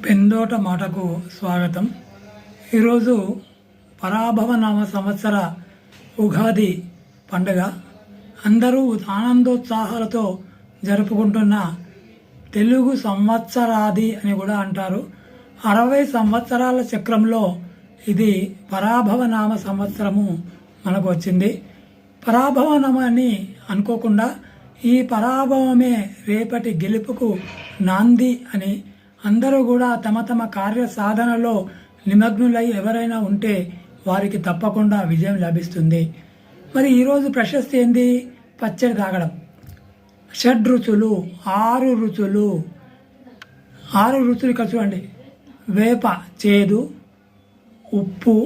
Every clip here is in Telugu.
పెందోట మాటకు స్వాగతం. ఈరోజు పరాభవనామ సంవత్సర ఉగాది పండుగ అందరూ ఆనందోత్సాహాలతో జరుపుకుంటున్న తెలుగు సంవత్సరాది అని కూడా అంటారు. 60 సంవత్సరాల చక్రంలో ఇది పరాభవనామ సంవత్సరము మనకు వచ్చింది. పరాభవనామని అనుకోకుండా ఈ పరాభవమే రేపటి గెలుపుకు నాంది అని అందరూ కూడా తమ తమ కార్య సాధనలో నిమగ్నులై ఎవరైనా ఉంటే వారికి తప్పకుండా విజయం లభిస్తుంది. మరి ఈరోజు ప్రశస్తి ఏంది? పచ్చడి తాగడం. షడ్రుచులు, 6 రుచులు. 6 రుచులు ఇక్కడ చూడండి. వేప చేదు, ఉప్పు,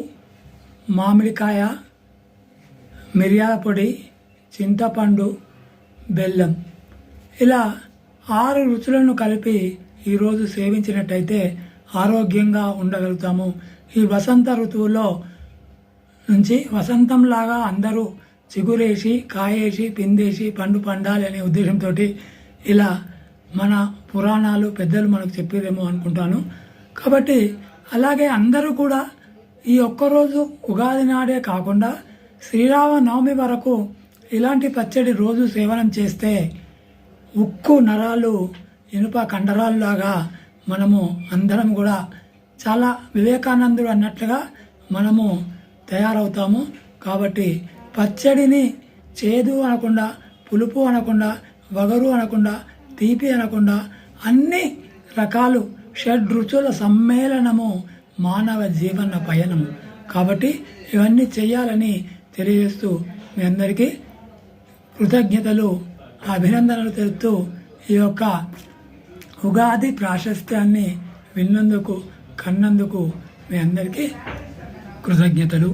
మామిడికాయ, మిరియాల పొడి, చింతపండు, బెల్లం, ఇలా 6 రుచులను కలిపి ఈరోజు సేవించినట్టయితే ఆరోగ్యంగా ఉండగలుగుతాము. ఈ వసంత ఋతువులో నుంచి వసంతంలాగా అందరూ చిగురేసి, కాయేసి, పిందేసి, పండు పండాలి అనే ఉద్దేశంతో ఇలా మన పురాణాలు పెద్దలు మనకు చెప్పేదేమో అనుకుంటాను. కాబట్టి అలాగే అందరూ కూడా ఈ ఒక్కరోజు ఉగాది నాడే కాకుండా శ్రీరామనవమి వరకు ఇలాంటి పచ్చడి రోజు సేవనం చేస్తే ఉక్కు నరాలు ఇనుప కండరాల్లాగా మనము అందరం కూడా చాలా వివేకానందుడు అన్నట్లుగా మనము తయారవుతాము. కాబట్టి పచ్చడిని చేదు అనకుండా, పులుపు అనకుండా, వగరు అనకుండా, తీపి అనకుండా అన్ని రకాలు షడ్రుచుల సమ్మేళనము మానవ జీవన పయనము. కాబట్టి ఇవన్నీ చేయాలని తెలియజేస్తూ మీ అందరికీ కృతజ్ఞతలు, అభినందనలు తెలుపుతూ ఈ యొక్క ఉగాది ప్రాశస్త్యాన్ని విన్నందుకు, కన్నందుకు మీ అందరికీ కృతజ్ఞతలు.